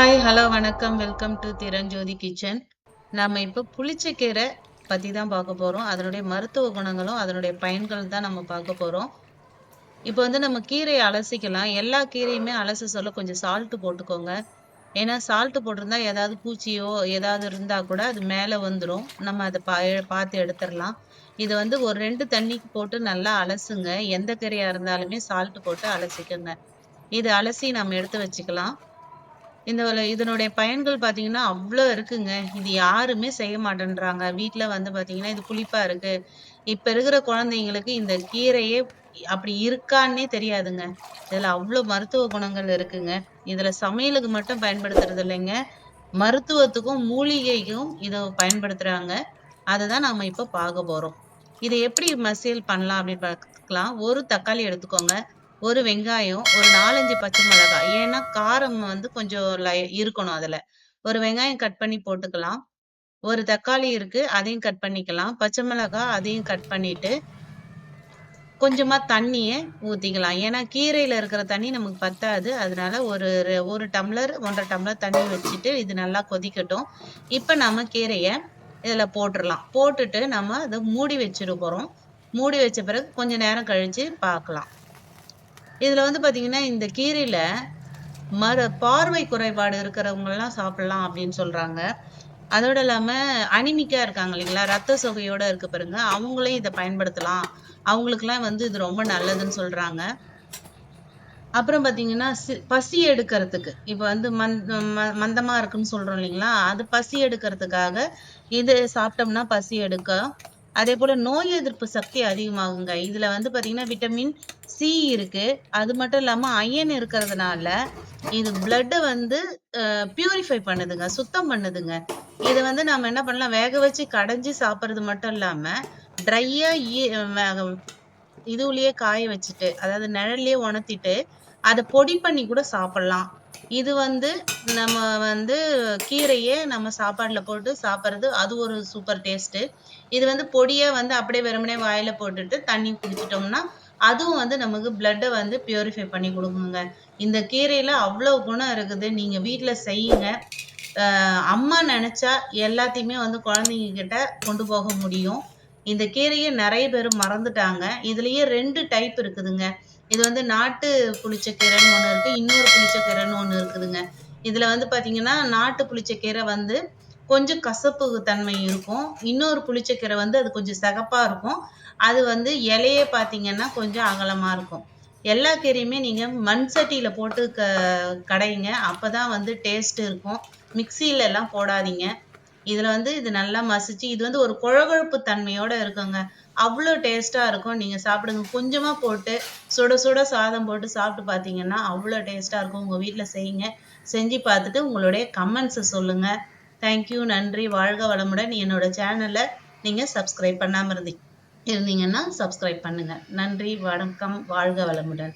Hi, hello, வணக்கம். Welcome to Thiranjothi kitchen. நாம இப்ப புளிச்சக்கீரை பத்தி தான் பார்க்க போறோம். அதனுடைய மருத்துவ குணங்களும், அதனுடைய பயன்கள் தான் நம்ம பார்க்க போறோம். இப்ப வந்து நம்ம கீரைய அலசிக்கலாம். எல்லா கீரையுமே அலச சொல்ல கொஞ்சம் சால்ட் போட்டுக்கோங்க. ஏன்னா சால்ட் போட்டிருந்தா ஏதாவது பூச்சியோ, ஏதாவது இருந்தா கூட அது மேல வந்துரும். நம்ம அத பார்த்து எடுத்துறலாம். இது வந்து ஒரு 2 தண்ணிக்கு போட்டு நல்லா அலசுங்க. எந்த கீரையா இருந்தாலுமே சால்ட் போட்டு அலசிக்கங்க. இது அலசி நம்ம எடுத்து வச்சுக்கலாம். இதனுடைய பயன்கள் பார்த்தீங்கன்னா, அவ்ளோ இருக்குங்க. இது யாருமே செய்ய மாட்டேன்றாங்க. வீட்ல வந்து பார்த்தீங்கன்னா, இது புளிப்பா இருக்கு. இப்ப இருக்கிற குழந்தைங்களுக்கு இந்த கீரையே அப்படி இருக்கான்னே தெரியாதுங்க. இதுல அவ்ளோ மருத்துவ குணங்கள் இருக்குங்க. இதுல சமையலுக்கு மட்டும் பயன்படுத்துறது இல்லைங்க. மருத்துவத்துக்கும், மூலிகைக்கும் இத பயன்படுத்துறாங்க. அததான் நாம இப்ப பார்க்க போறோம். இத எப்படி மசியல் பண்ணலாம் அப்படின்னு பார்க்கலாம். 1 தக்காளி எடுத்துக்கோங்க. 1 வெங்காயம், ஒரு 4, 5 பச்சை மிளகாய். ஏன்னா காரம் வந்து கொஞ்சம் இருக்கணும் அதுல. 1 வெங்காயம் கட் பண்ணி போட்டுக்கலாம். 1 தக்காளி இருக்கு. அதையும் கட் பண்ணிக்கலாம். பச்சை மிளகாய் அதையும் கட் பண்ணிட்டு, கொஞ்சமா தண்ணிய ஊத்திக்கலாம். ஏன்னா கீரையில இருக்கிற தண்ணி நமக்கு பத்தாது. அதனால 1 டம்ளர், 1 1/2 டம்ளர் தண்ணி வச்சுட்டு, இது நல்லா கொதிக்கட்டும். இப்ப நம்ம கீரைய இதுல போட்டுறலாம். போட்டுட்டு நம்ம அத மூடி வச்சிட போறோம். மூடி வச்ச பிறகு கொஞ்ச நேரம் கழிச்சு பார்க்கலாம். இதுல வந்து பாத்தீங்கன்னா, இந்த கீரையில பார்வை குறைபாடு இருக்கிறவங்கலாம் சாப்பிடலாம் அப்படின்னு சொல்றாங்க. அதோட இல்லாம அனிமிக்கா இருக்காங்க இல்லைங்களா? ரத்த சோகையோட இருக்கு பாருங்க. அவங்களே இத பயன்படுத்தலாம். அவங்களுக்கெல்லாம் வந்து இது ரொம்ப நல்லதுன்னு சொல்றாங்க. அப்புறம் பார்த்தீங்கன்னா, பசி எடுக்கிறதுக்கு, இப்ப வந்து மந்தமா இருக்குன்னு சொல்றோம் இல்லைங்களா? அது பசி எடுக்கிறதுக்காக இது சாப்பிட்டோம்னா பசி எடுக்கும். அதேபோல நோய் எதிர்ப்பு சக்தி அதிகமாகுங்க. இதுல வந்து பார்த்தீங்கன்னா, விட்டமின் சி இருக்கு. அது மட்டும் இல்லாம அயர்ன் இருக்கிறதுனால, இது பிளட்ட வந்து பியூரிஃபை பண்ணுதுங்க. சுத்தம் பண்ணுதுங்க. இத வந்து நாம என்ன பண்ணலாம், வேக வச்சு கடைஞ்சு சாப்பிடுறது மட்டும் இல்லாம, ட்ரையா இதுவுலயே காய வச்சுட்டு, அதாவது நிழல்லயே உணர்த்திட்டு, அத பொடி பண்ணி கூட சாப்பிடலாம். இது வந்து நம்ம வந்து கீரைய நம்ம சாப்பாடுல போட்டு சாப்பிடுறது, அது ஒரு சூப்பர் டேஸ்ட்டு. இது வந்து பொடியா வந்து அப்படியே வெறுமனே வாயில போட்டுட்டு தண்ணி குடிச்சிட்டோம்னா, அதுவும் வந்து நமக்கு பிளட்ட வந்து பியூரிஃபை பண்ணி குடுக்குங்க. இந்த கீரையில அவ்ளோ குணம் இருக்குது. நீங்க வீட்ல செய்யுங்க. அம்மா நெனச்சா எல்லாத்தையுமே வந்து குழந்தைங்க கிட்ட கொண்டு போக முடியும். இந்த கீரைய நெறைய பேரு மறந்துட்டாங்க. இதுலயே 2 டைப் இருக்குதுங்க. இது வந்து நாட்டு புளிச்சக்கீரைன்னு ஒண்ணு இருக்கு. இன்னொரு புளிச்சக்கீரைன்னு ஒண்ணு இருக்குதுங்க. இதுல வந்து பாத்தீங்கன்னா, நாட்டு புளிச்சக்கீரை வந்து கொஞ்சம் கசப்பு தன்மை இருக்கும். இன்னொரு புளிச்சக்கீரை வந்து அது கொஞ்சம் சிகப்பா இருக்கும். அது வந்து இலையே பாத்தீங்கன்னா, கொஞ்சம் அகலமா இருக்கும். எல்லா கீரையுமே நீங்க மண் சட்டியில போட்டு கடையுங்க. அப்பதான் வந்து டேஸ்ட் இருக்கும். மிக்ஸில எல்லாம் போடாதீங்க. இதுல வந்து இது நல்லா மசிச்சு, இது வந்து ஒரு கொழகொழப்பு தன்மையோட இருக்குங்க. அவ்ளோ டேஸ்ட்டா இருக்கும். நீங்க சாப்பிடுங்க. கொஞ்சமா போட்டு சுட சுட சாதம் போட்டு சாப்பிட்டு பார்த்தீங்கன்னா, அவ்ளோ டேஸ்ட்டா இருக்கும். உங்க வீட்ல செய்யுங்க. செஞ்சு பார்த்துட்டு உங்களுடைய கமெண்ட்ஸ சொல்லுங்க. Thank you. நன்றி. வாழ்க வளமுடன். என்னோட சேனல நீங்க சப்ஸ்கிரைப் பண்ணாம இருந்தீங்கன்னா, சப்ஸ்கிரைப் பண்ணுங்க. நன்றி, வணக்கம். வாழ்க வளமுடன்.